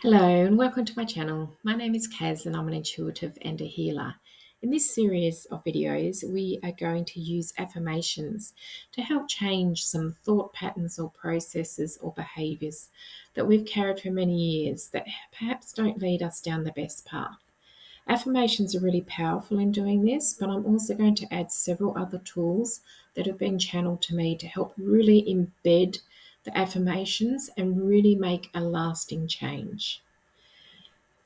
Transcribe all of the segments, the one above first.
Hello and welcome to my channel. My name is Kaz and I'm an intuitive and a healer. In this series of videos, we are going to use affirmations to help change some thought patterns or processes or behaviours that we've carried for many years that perhaps don't lead us down the best path. Affirmations are really powerful in doing this, but I'm also going to add several other tools that have been channeled to me to help really embed the affirmations and really make a lasting change.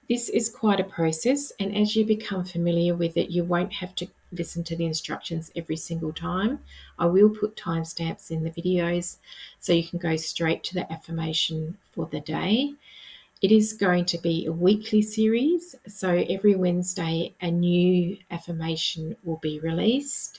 This is quite a process, and as you become familiar with it, you won't have to listen to the instructions every single time. I will put timestamps in the videos so you can go straight to the affirmation for the day. It is going to be a weekly series, so every Wednesday a new affirmation will be released,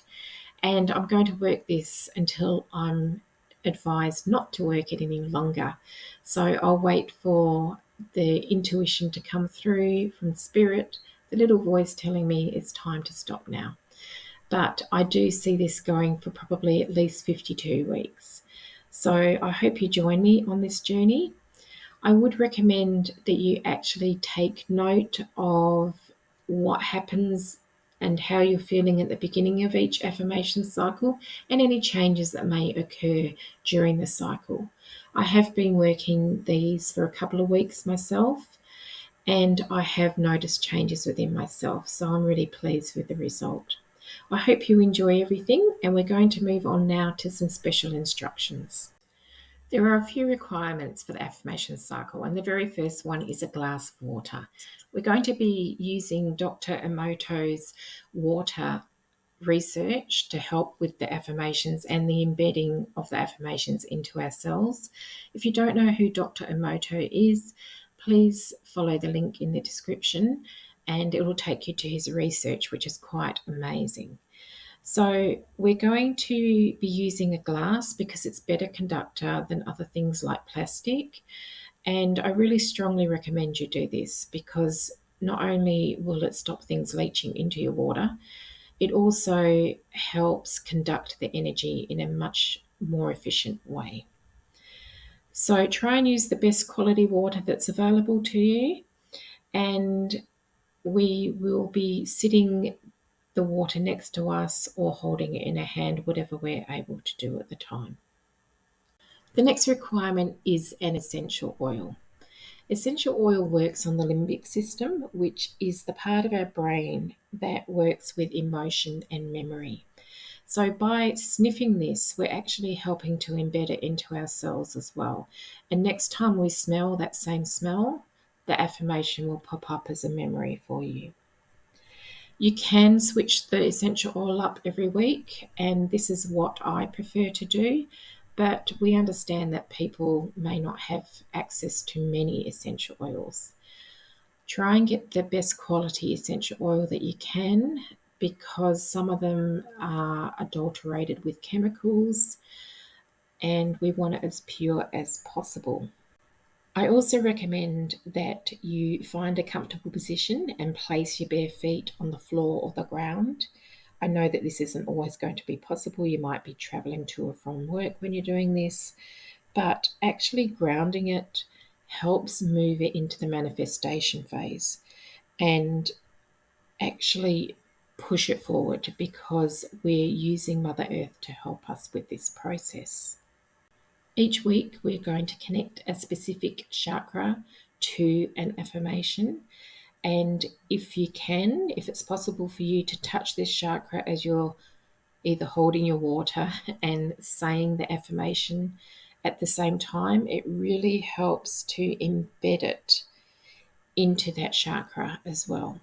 and I'm going to work this until I'm advised not to work it any longer. So I'll wait for the intuition to come through from spirit, the little voice telling me it's time to stop now. But I do see this going for probably at least 52 weeks. So I hope you join me on this journey. I would recommend that you actually take note of what happens and how you're feeling at the beginning of each affirmation cycle and any changes that may occur during the cycle. I have been working these for a couple of weeks myself, and I have noticed changes within myself, so I'm really pleased with the result. I hope you enjoy everything, and we're going to move on now to some special instructions. There are a few requirements for the affirmation cycle, and the very first one is a glass of water. We're going to be using Dr. Emoto's water research to help with the affirmations and the embedding of the affirmations into our cells. If you don't know who Dr. Emoto is, please follow the link in the description and it will take you to his research, which is quite amazing. So we're going to be using a glass because it's better conductor than other things like plastic. And I really strongly recommend you do this because not only will it stop things leaching into your water, it also helps conduct the energy in a much more efficient way. So try and use the best quality water that's available to you. And we will be sitting the water next to us or holding it in a hand, whatever we're able to do at the time. The next requirement is an essential oil. Essential oil works on the limbic system, which is the part of our brain that works with emotion and memory. So by sniffing this, we're actually helping to embed it into our cells as well. And next time we smell that same smell, the affirmation will pop up as a memory for you. You can switch the essential oil up every week, and this is what I prefer to do. But we understand that people may not have access to many essential oils. Try and get the best quality essential oil that you can because some of them are adulterated with chemicals, and we want it as pure as possible. I also recommend that you find a comfortable position and place your bare feet on the floor or the ground. I know that this isn't always going to be possible. You might be traveling to or from work when you're doing this, but actually grounding it helps move it into the manifestation phase and actually push it forward because we're using Mother Earth to help us with this process. Each week, we're going to connect a specific chakra to an affirmation. And if you can, if it's possible for you to touch this chakra as you're either holding your water and saying the affirmation at the same time, it really helps to embed it into that chakra as well.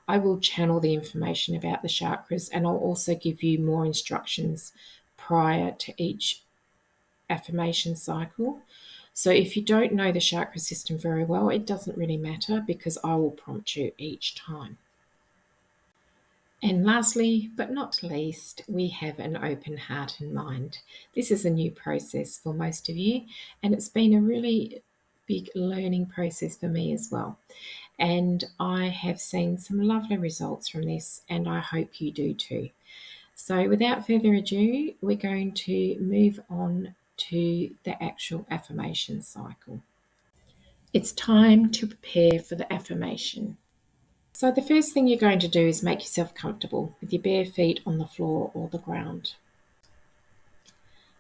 I will channel the information about the chakras and I'll also give you more instructions prior to each affirmation cycle. So if you don't know the chakra system very well, it doesn't really matter because I will prompt you each time. And lastly, but not least, we have an open heart and mind. This is a new process for most of you, and it's been a really big learning process for me as well. And I have seen some lovely results from this, and I hope you do too. So without further ado, we're going to move on to the actual affirmation cycle. It's time to prepare for the affirmation. So the first thing you're going to do is make yourself comfortable with your bare feet on the floor or the ground.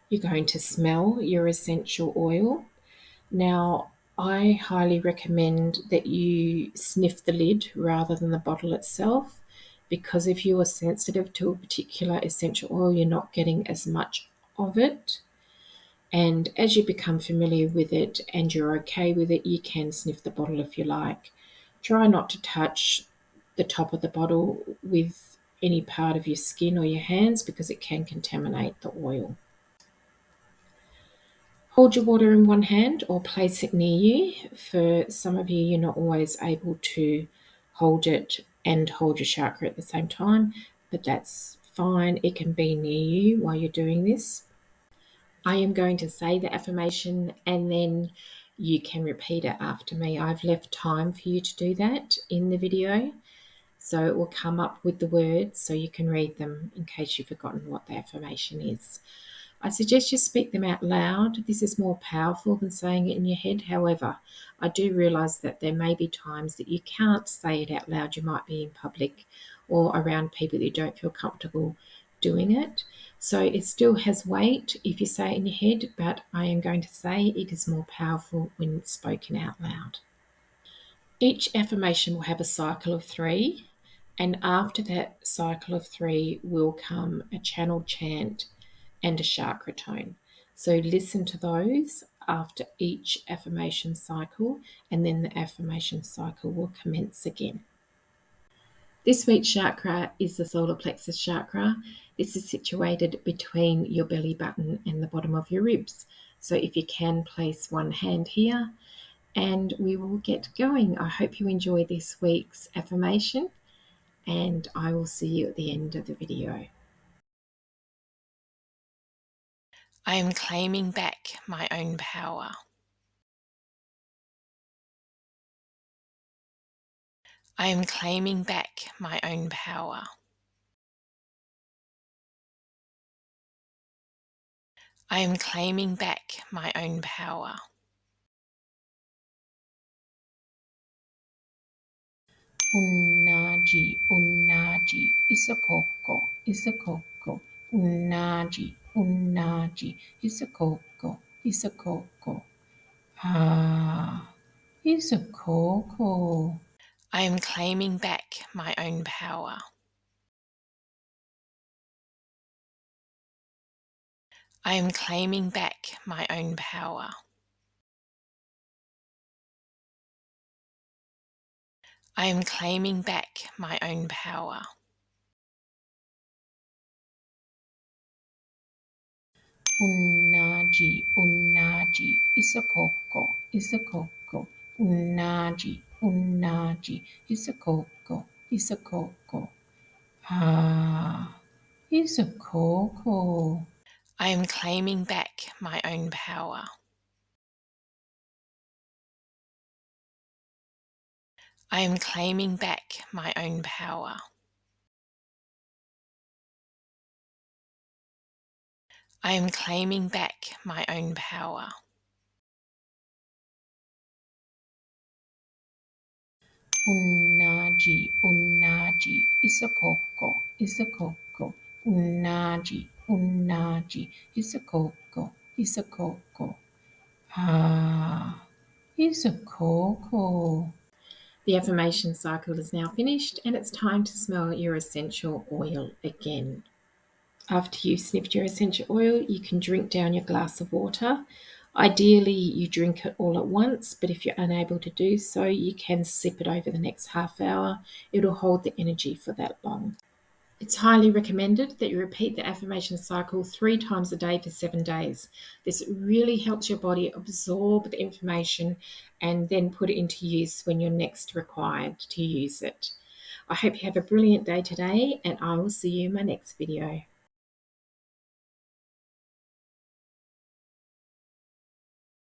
You're going to smell your essential oil. Now, I highly recommend that you sniff the lid rather than the bottle itself, because if you are sensitive to a particular essential oil, you're not getting as much of it. And as you become familiar with it and you're okay with it, you can sniff the bottle if you like. Try not to touch the top of the bottle with any part of your skin or your hands because it can contaminate the oil. Hold your water in one hand or place it near you. For some of you, you're not always able to hold it and hold your chakra at the same time, but that's fine. It can be near you while you're doing this. I am going to say the affirmation and then you can repeat it after me. I've left time for you to do that in the video, so it will come up with the words so you can read them in case you've forgotten what the affirmation is. I suggest you speak them out loud. This is more powerful than saying it in your head. However, I do realise that there may be times that you can't say it out loud. You might be in public or around people that you don't feel comfortable doing it. So it still has weight if you say it in your head, but I am going to say it is more powerful when it's spoken out loud. Each affirmation will have a cycle of 3, and after that cycle of 3 will come a channel chant and a chakra tone. So listen to those after each affirmation cycle, and then the affirmation cycle will commence again. This week's chakra is the solar plexus chakra. This is situated between your belly button and the bottom of your ribs. So if you can, place one hand here and we will get going. I hope you enjoy this week's affirmation and I will see you at the end of the video. I am claiming back my own power. I am claiming back my own power. I am claiming back my own power. Unnaji, unnaji, isokoko, isokoko, unnaji, unnaji, isokoko, isokoko. Ah, isokoko. I am claiming back my own power. I am claiming back my own power. I am claiming back my own power. Unnaji, unnaji, isokoko, isokoko, unnaji, unnaji, isokoko, isokoko. Ah, isokoko. I am claiming back my own power. I am claiming back my own power. I am claiming back my own power. Unnaji, unnaji, isokoko, isokoko, unnaji, unnaji, isokoko, isokoko. Ah, isokoko. The affirmation cycle is now finished and it's time to smell your essential oil again. After you've sniffed your essential oil, you can drink down your glass of water. Ideally, you drink it all at once, but if you're unable to do so, you can sip it over the next half hour. It'll hold the energy for that long. It's highly recommended that you repeat the affirmation cycle 3 times a day for 7 days. This really helps your body absorb the information and then put it into use when you're next required to use it. I hope you have a brilliant day today, and I will see you in my next video.